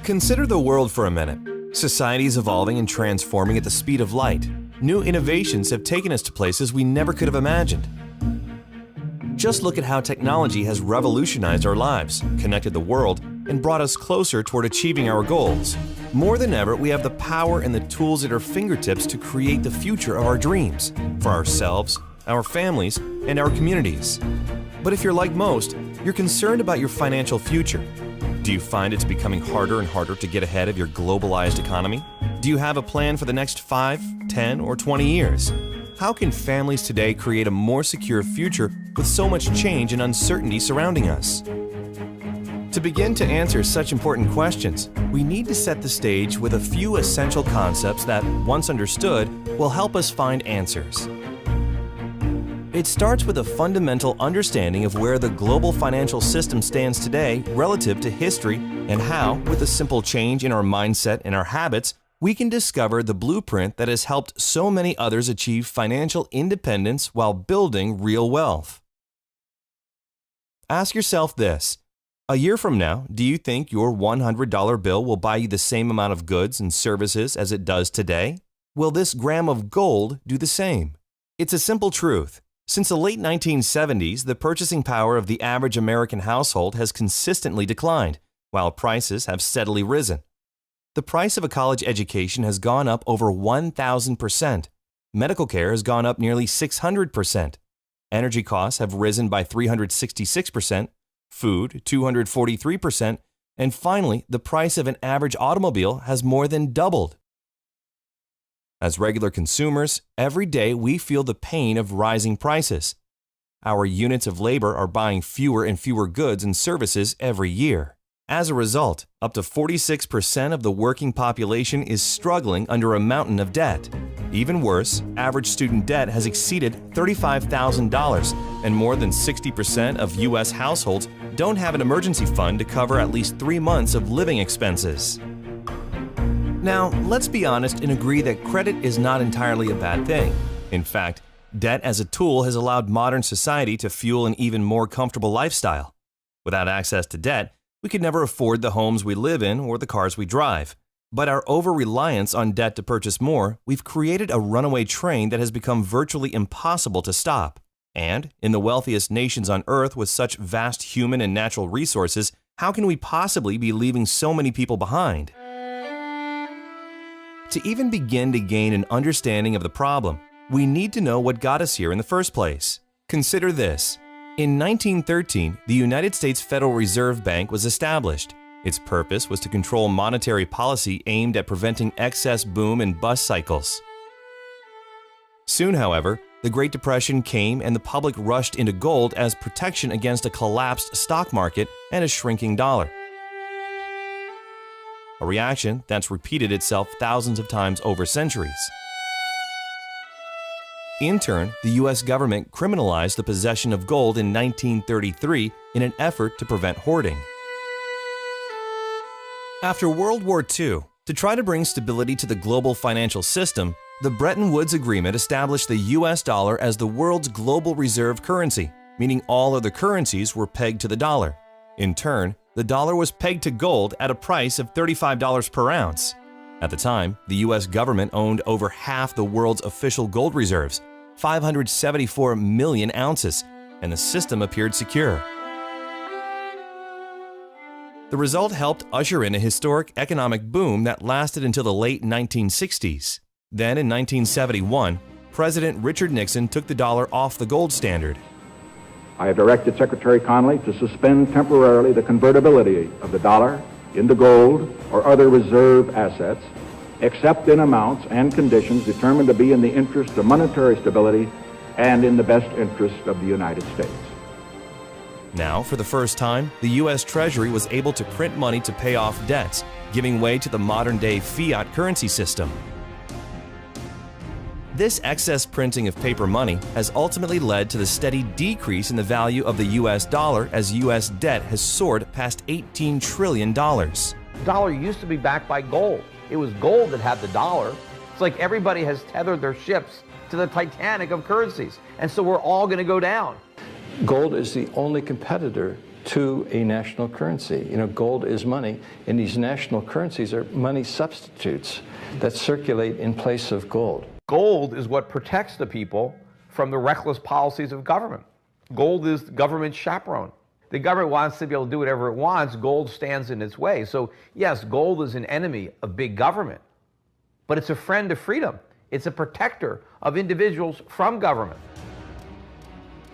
Consider the world for a minute. Society is evolving and transforming at the speed of light. New innovations have taken us to places we never could have imagined. Just look at how technology has revolutionized our lives, connected the world, and brought us closer toward achieving our goals. More than ever, we have the power and the tools at our fingertips to create the future of our dreams, for ourselves, our families, and our communities. But if you're like most, you're concerned about your financial future. Do you find it's becoming harder and harder to get ahead of your globalized economy? Do you have a plan for the next 5, 10, or 20 years? How can families today create a more secure future with so much change and uncertainty surrounding us? To begin to answer such important questions, we need to set the stage with a few essential concepts that, once understood, will help us find answers. It starts with a fundamental understanding of where the global financial system stands today relative to history and how, with a simple change in our mindset and our habits, we can discover the blueprint that has helped so many others achieve financial independence while building real wealth. Ask yourself this: a year from now, do you think your $100 bill will buy you the same amount of goods and services as it does today? Will this gram of gold do the same? It's a simple truth. Since the late 1970s, the purchasing power of the average American household has consistently declined, while prices have steadily risen. The price of a college education has gone up over 1,000%. Medical care has gone up nearly 600%. Energy costs have risen by 366%, food 243%, and finally, the price of an average automobile has more than doubled. As regular consumers, every day we feel the pain of rising prices. Our units of labor are buying fewer and fewer goods and services every year. As a result, up to 46% of the working population is struggling under a mountain of debt. Even worse, average student debt has exceeded $35,000, and more than 60% of U.S. households don't have an emergency fund to cover at least 3 months of living expenses. Now, let's be honest and agree that credit is not entirely a bad thing. In fact, debt as a tool has allowed modern society to fuel an even more comfortable lifestyle. Without access to debt, we could never afford the homes we live in or the cars we drive. But our over-reliance on debt to purchase more, we've created a runaway train that has become virtually impossible to stop. And, in the wealthiest nations on Earth with such vast human and natural resources, how can we possibly be leaving so many people behind? To even begin to gain an understanding of the problem, we need to know what got us here in the first place. Consider this. In 1913, the United States Federal Reserve Bank was established. Its purpose was to control monetary policy aimed at preventing excess boom and bust cycles. Soon, however, the Great Depression came and the public rushed into gold as protection against a collapsed stock market and a shrinking dollar. A reaction that's repeated itself thousands of times over centuries. In turn, the U.S. government criminalized the possession of gold in 1933 in an effort to prevent hoarding. After World War II, to try to bring stability to the global financial system, the Bretton Woods Agreement established the U.S. dollar as the world's global reserve currency, meaning all other currencies were pegged to the dollar. In turn, the dollar was pegged to gold at a price of $35 per ounce. At the time, the U.S. government owned over half the world's official gold reserves, 574 million ounces, and the system appeared secure. The result helped usher in a historic economic boom that lasted until the late 1960s. Then in 1971, President Richard Nixon took the dollar off the gold standard. I have directed Secretary Connally to suspend temporarily the convertibility of the dollar into gold or other reserve assets, except in amounts and conditions determined to be in the interest of monetary stability and in the best interest of the United States. Now, for the first time, the U.S. Treasury was able to print money to pay off debts, giving way to the modern-day fiat currency system. This excess printing of paper money has ultimately led to the steady decrease in the value of the U.S. dollar as U.S. debt has soared past $18 trillion. The dollar used to be backed by gold. It was gold that had the dollar. It's like everybody has tethered their ships to the Titanic of currencies, and so we're all going to go down. Gold is the only competitor to a national currency. You know, gold is money, and these national currencies are money substitutes that circulate in place of gold. Gold is what protects the people from the reckless policies of government. Gold is the government's chaperone. The government wants to be able to do whatever it wants. Gold stands in its way. So yes, gold is an enemy of big government, but it's a friend of freedom. It's a protector of individuals from government.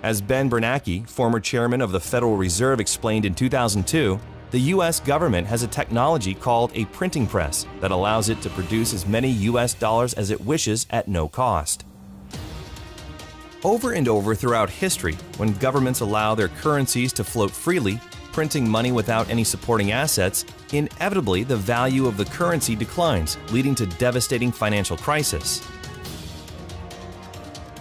As Ben Bernanke, former chairman of the Federal Reserve, explained in 2002, the U.S. government has a technology called a printing press that allows it to produce as many U.S. dollars as it wishes at no cost. Over and over throughout history, when governments allow their currencies to float freely, printing money without any supporting assets, inevitably the value of the currency declines, leading to devastating financial crisis.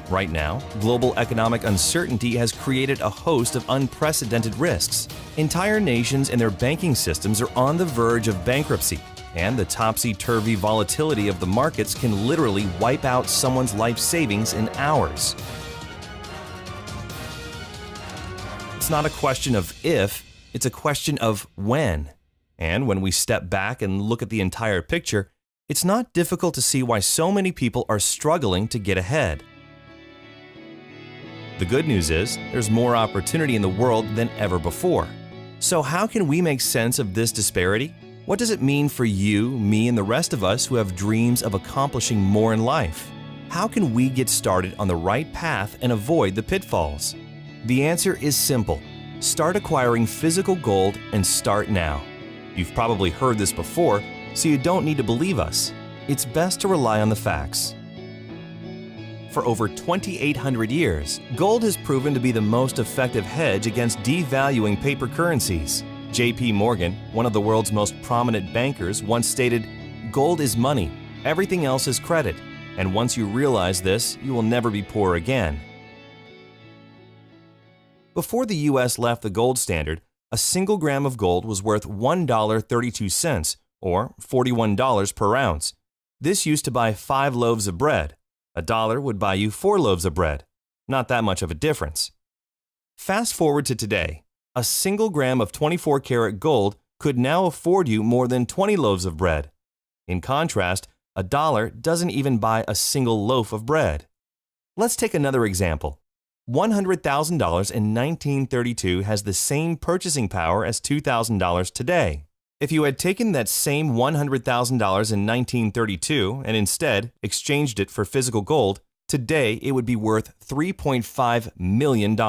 Right now, global economic uncertainty has created a host of unprecedented risks. Entire nations and their banking systems are on the verge of bankruptcy, and the topsy-turvy volatility of the markets can literally wipe out someone's life savings in hours. It's not a question of if, it's a question of when. And when we step back and look at the entire picture, it's not difficult to see why so many people are struggling to get ahead. The good news is, there's more opportunity in the world than ever before. So how can we make sense of this disparity? What does it mean for you, me, and the rest of us who have dreams of accomplishing more in life? How can we get started on the right path and avoid the pitfalls? The answer is simple. Start acquiring physical gold and start now. You've probably heard this before, so you don't need to believe us. It's best to rely on the facts. For over 2,800 years, gold has proven to be the most effective hedge against devaluing paper currencies. J.P. Morgan, one of the world's most prominent bankers, once stated, "Gold is money, everything else is credit, and once you realize this, you will never be poor again." Before the U.S. left the gold standard, a single gram of gold was worth $1.32, or $41 per ounce. This used to buy 5 loaves of bread. $1 would buy you 4 loaves of bread. Not that much of a difference. Fast forward to today. A single gram of 24-karat gold could now afford you more than 20 loaves of bread. In contrast, $1 doesn't even buy a single loaf of bread. Let's take another example. $100,000 in 1932 has the same purchasing power as $2,000 today. If you had taken that same $100,000 in 1932 and instead exchanged it for physical gold, today it would be worth $3.5 million.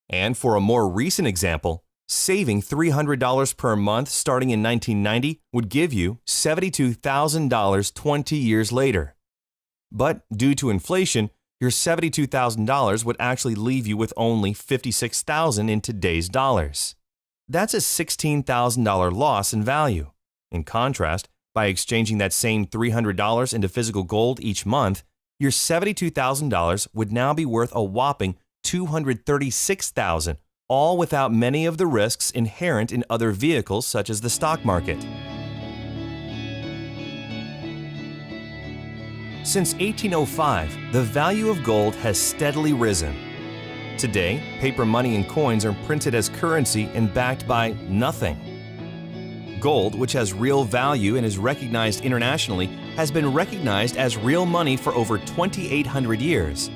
And for a more recent example, saving $300 per month starting in 1990 would give you $72,000 20 years later. But due to inflation, your $72,000 would actually leave you with only $56,000 in today's dollars. That's a $16,000 loss in value. In contrast, by exchanging that same $300 into physical gold each month, your $72,000 would now be worth a whopping $236,000, all without many of the risks inherent in other vehicles such as the stock market. Since 1805, the value of gold has steadily risen. Today, paper money and coins are printed as currency and backed by nothing. Gold, which has real value and is recognized internationally, has been recognized as real money for over 2,800 years.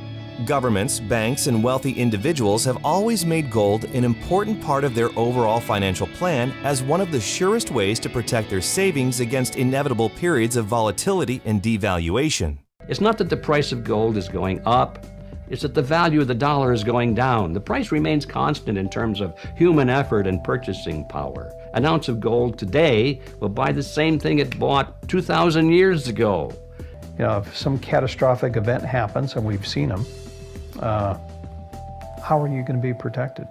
Governments, banks, and wealthy individuals have always made gold an important part of their overall financial plan as one of the surest ways to protect their savings against inevitable periods of volatility and devaluation. It's not that the price of gold is going up, it's that the value of the dollar is going down. The price remains constant in terms of human effort and purchasing power. An ounce of gold today will buy the same thing it bought 2,000 years ago. You know, if some catastrophic event happens, and we've seen them, how are you going to be protected?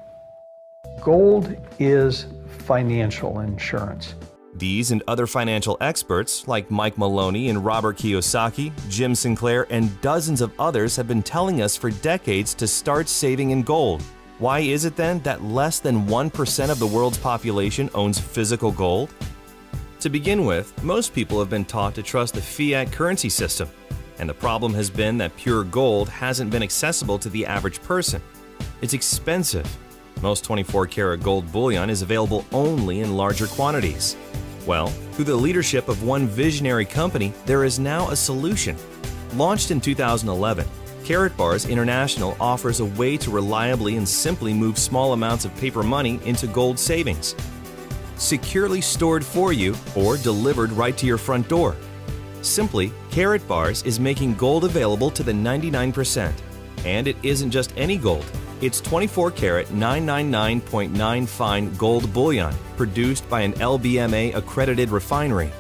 Gold is financial insurance. These and other financial experts like Mike Maloney and Robert Kiyosaki, Jim Sinclair, and dozens of others have been telling us for decades to start saving in gold. Why is it then that less than 1% of the world's population owns physical gold? To begin with, most people have been taught to trust the fiat currency system, and the problem has been that pure gold hasn't been accessible to the average person. It's expensive. Most 24-karat gold bullion is available only in larger quantities. Well, through the leadership of one visionary company, there is now a solution. Launched in 2011, Karatbars International offers a way to reliably and simply move small amounts of paper money into gold savings, securely stored for you or delivered right to your front door. Simply, Karatbars is making gold available to the 99%. And it isn't just any gold. It's 24-karat 999.9 fine gold bullion produced by an LBMA-accredited refinery.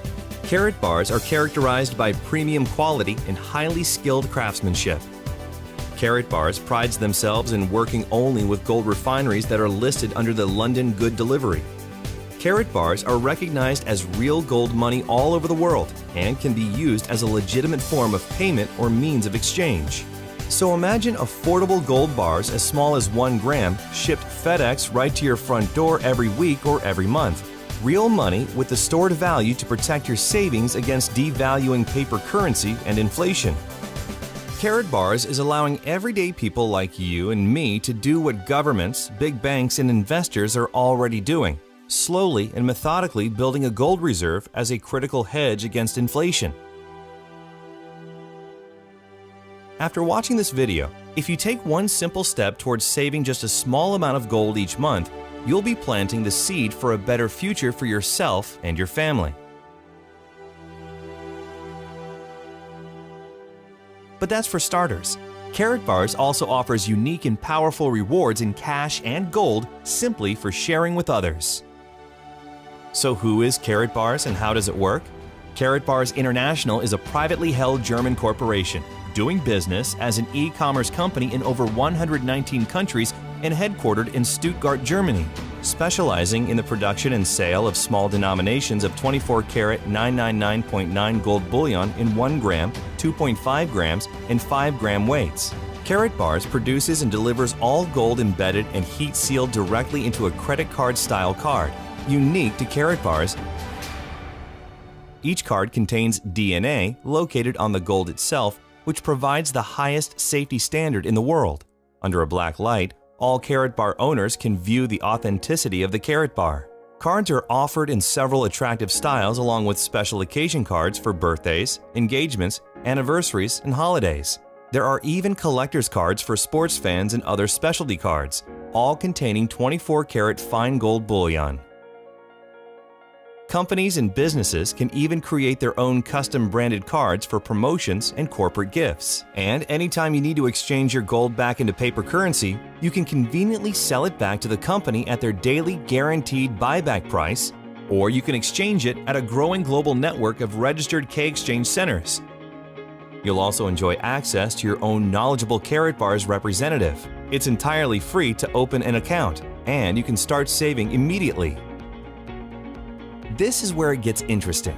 Karatbars are characterized by premium quality and highly skilled craftsmanship. Karatbars prides themselves in working only with gold refineries that are listed under the London Good Delivery. Karatbars are recognized as real gold money all over the world and can be used as a legitimate form of payment or means of exchange. So imagine affordable gold bars as small as 1 gram shipped FedEx right to your front door every week or every month. Real money with the stored value to protect your savings against devaluing paper currency and inflation. Karatbars is allowing everyday people like you and me to do what governments, big banks, and investors are already doing, slowly and methodically building a gold reserve as a critical hedge against inflation. After watching this video, if you take one simple step towards saving just a small amount of gold each month, you'll be planting the seed for a better future for yourself and your family. But that's for starters. Karatbars also offers unique and powerful rewards in cash and gold simply for sharing with others. So who is Karatbars and how does it work? Karatbars International is a privately held German corporation doing business as an e-commerce company in over 119 countries and headquartered in Stuttgart, Germany, specializing in the production and sale of small denominations of 24-karat 999.9 gold bullion in 1 gram, 2.5 grams, and 5-gram weights. Karatbars produces and delivers all gold embedded and heat-sealed directly into a credit card-style card, unique to Karatbars. Each card contains DNA located on the gold itself, which provides the highest safety standard in the world. Under a black light, all Karatbar owners can view the authenticity of the Karatbar. Cards are offered in several attractive styles along with special occasion cards for birthdays, engagements, anniversaries, and holidays. There are even collector's cards for sports fans and other specialty cards, all containing 24-karat fine gold bullion. Companies and businesses can even create their own custom-branded cards for promotions and corporate gifts. And anytime you need to exchange your gold back into paper currency, you can conveniently sell it back to the company at their daily guaranteed buyback price, or you can exchange it at a growing global network of registered K-exchange centers. You'll also enjoy access to your own knowledgeable Karatbars representative. It's entirely free to open an account, and you can start saving immediately. This is where it gets interesting.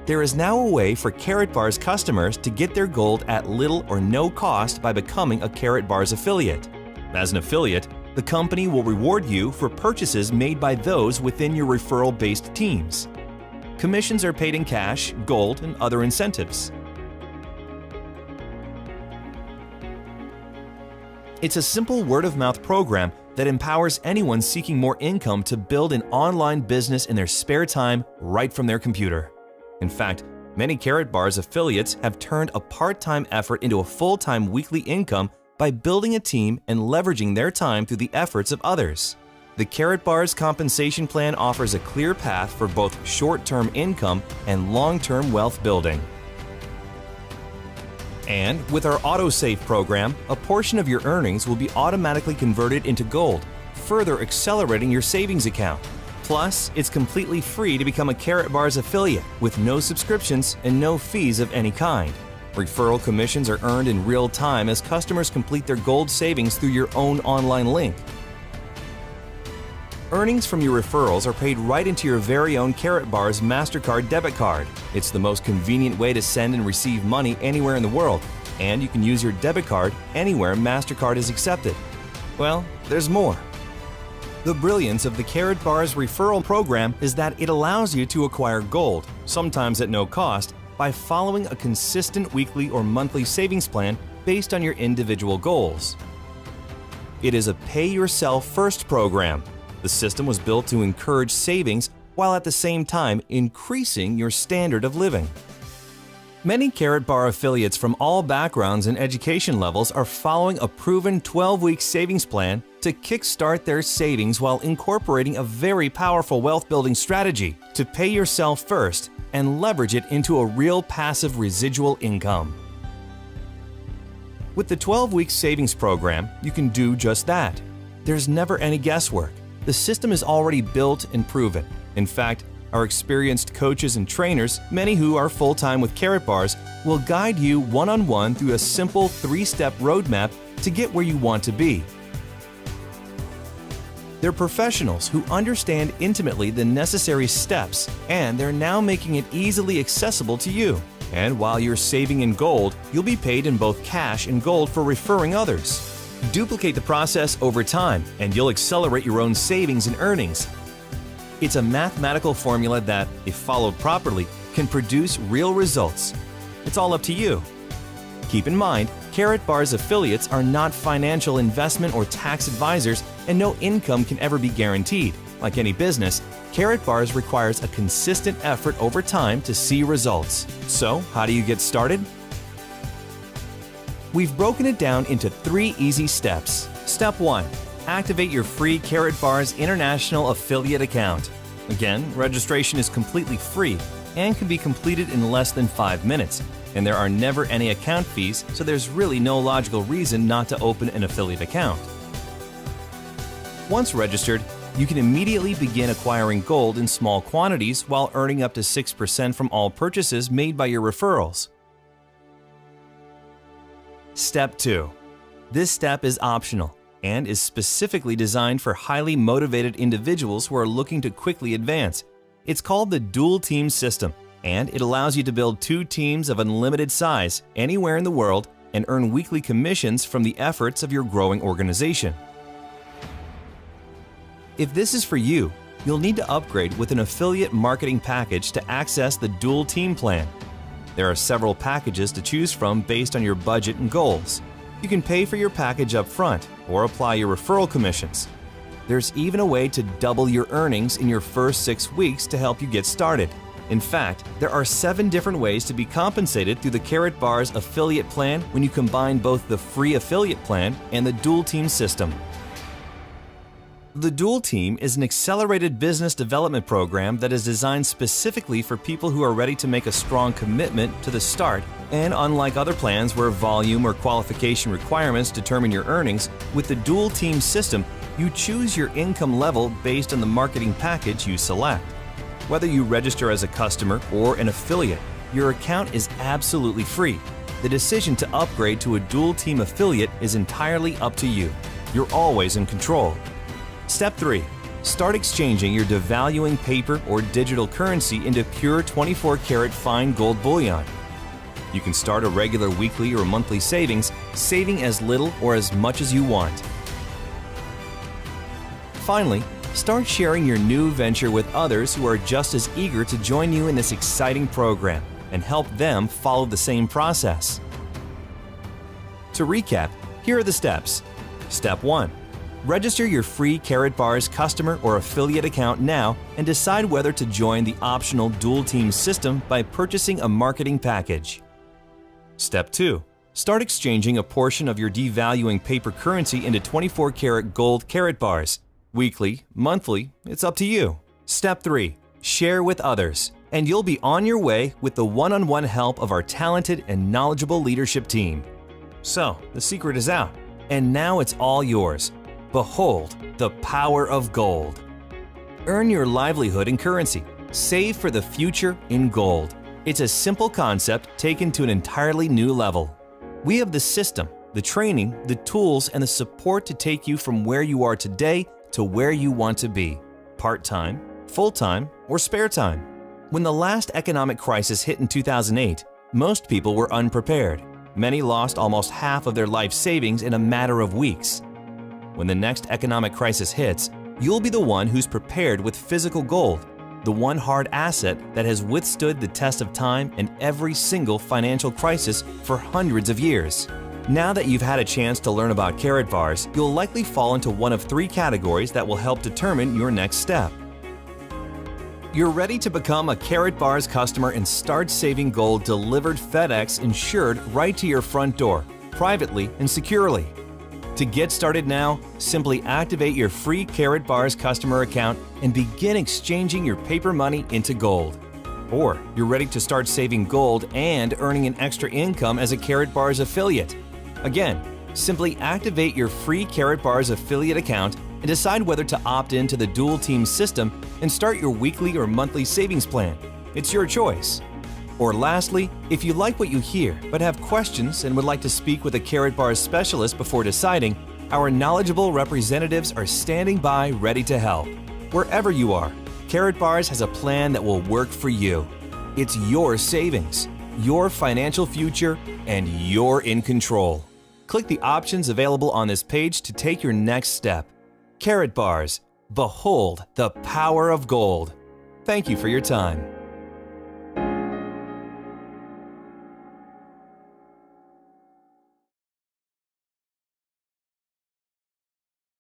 There is now a way for Karatbars customers to get their gold at little or no cost by becoming a Karatbars affiliate. As an affiliate, the company will reward you for purchases made by those within your referral-based teams. Commissions are paid in cash, gold, and other incentives. It's a simple word-of-mouth program that empowers anyone seeking more income to build an online business in their spare time right from their computer. In fact, many Karatbars affiliates have turned a part-time effort into a full-time weekly income by building a team and leveraging their time through the efforts of others. The Karatbars compensation plan offers a clear path for both short-term income and long-term wealth building. And with our AutoSave program, a portion of your earnings will be automatically converted into gold, further accelerating your savings account. Plus, it's completely free to become a Karatbars affiliate with no subscriptions and no fees of any kind. Referral commissions are earned in real time as customers complete their gold savings through your own online link. Earnings from your referrals are paid right into your very own Karatbars MasterCard debit card. It's the most convenient way to send and receive money anywhere in the world, and you can use your debit card anywhere MasterCard is accepted. Well, there's more. The brilliance of the Karatbars referral program is that it allows you to acquire gold, sometimes at no cost, by following a consistent weekly or monthly savings plan based on your individual goals. It is a pay-yourself-first program. The system was built to encourage savings while at the same time increasing your standard of living. Many Karatbar affiliates from all backgrounds and education levels are following a proven 12-week savings plan to kickstart their savings while incorporating a very powerful wealth-building strategy to pay yourself first and leverage it into a real passive residual income. With the 12-week savings program, you can do just that. There's never any guesswork. The system is already built and proven. In fact, our experienced coaches and trainers, many who are full-time with Karatbars, will guide you one-on-one through a simple 3-step roadmap to get where you want to be. They're professionals who understand intimately the necessary steps, and they're now making it easily accessible to you. And while you're saving in gold, you'll be paid in both cash and gold for referring others. Duplicate the process over time, and you'll accelerate your own savings and earnings. It's a mathematical formula that, if followed properly, can produce real results. It's all up to you. Keep in mind, Karatbars affiliates are not financial investment or tax advisors, and no income can ever be guaranteed. Like any business, Karatbars requires a consistent effort over time to see results. So, how do you get started? We've broken it down into 3 easy steps. Step 1. Activate your free Karatbars International Affiliate account. Again, registration is completely free and can be completed in less than 5 minutes, and there are never any account fees, so there's really no logical reason not to open an affiliate account. Once registered, you can immediately begin acquiring gold in small quantities while earning up to 6% from all purchases made by your referrals. Step 2. This step is optional and is specifically designed for highly motivated individuals who are looking to quickly advance. It's called the dual team system, and it allows you to build 2 teams of unlimited size anywhere in the world and earn weekly commissions from the efforts of your growing organization. If this is for you, you'll need to upgrade with an affiliate marketing package to access the dual team plan. There are several packages to choose from based on your budget and goals. You can pay for your package up front or apply your referral commissions. There's even a way to double your earnings in your first 6 weeks to help you get started. In fact, there are 7 different ways to be compensated through the Karatbars affiliate plan when you combine both the free affiliate plan and the dual team system. The Dual Team is an accelerated business development program that is designed specifically for people who are ready to make a strong commitment to the start, and unlike other plans where volume or qualification requirements determine your earnings, with the Dual Team system, you choose your income level based on the marketing package you select. Whether you register as a customer or an affiliate, your account is absolutely free. The decision to upgrade to a Dual Team affiliate is entirely up to you. You're always in control. Step 3. Start exchanging your devaluing paper or digital currency into pure 24-karat fine gold bullion. You can start a regular weekly or monthly savings, saving as little or as much as you want. Finally, start sharing your new venture with others who are just as eager to join you in this exciting program and help them follow the same process. To recap, here are the steps. Step 1. Register your free Karatbars customer or affiliate account now and decide whether to join the optional dual team system by purchasing a marketing package. Step 2. Start exchanging a portion of your devaluing paper currency into 24-karat gold Karatbars. Weekly, monthly, it's up to you. Step 3. Share with others, and you'll be on your way with the one-on-one help of our talented and knowledgeable leadership team. So, the secret is out, and now it's all yours. Behold the power of gold. Earn your livelihood in currency. Save for the future in gold. It's a simple concept taken to an entirely new level. We have the system, the training, the tools, and the support to take you from where you are today to where you want to be. Part-time, full-time, or spare time. When the last economic crisis hit in 2008, most people were unprepared. Many lost almost half of their life savings in a matter of weeks. When the next economic crisis hits, you'll be the one who's prepared with physical gold, the one hard asset that has withstood the test of time and every single financial crisis for hundreds of years. Now that you've had a chance to learn about Karatbars, you'll likely fall into one of 3 categories that will help determine your next step. You're ready to become a Karatbars customer and start saving gold delivered FedEx insured right to your front door, privately and securely. To get started now, simply activate your free Karatbars customer account and begin exchanging your paper money into gold. Or you're ready to start saving gold and earning an extra income as a Karatbars affiliate. Again, simply activate your free Karatbars affiliate account and decide whether to opt into the dual team system and start your weekly or monthly savings plan. It's your choice. Or lastly, if you like what you hear but have questions and would like to speak with a Karatbars specialist before deciding, our knowledgeable representatives are standing by ready to help. Wherever you are, Karatbars has a plan that will work for you. It's your savings, your financial future, and you're in control. Click the options available on this page to take your next step. Karatbars, behold the power of gold. Thank you for your time.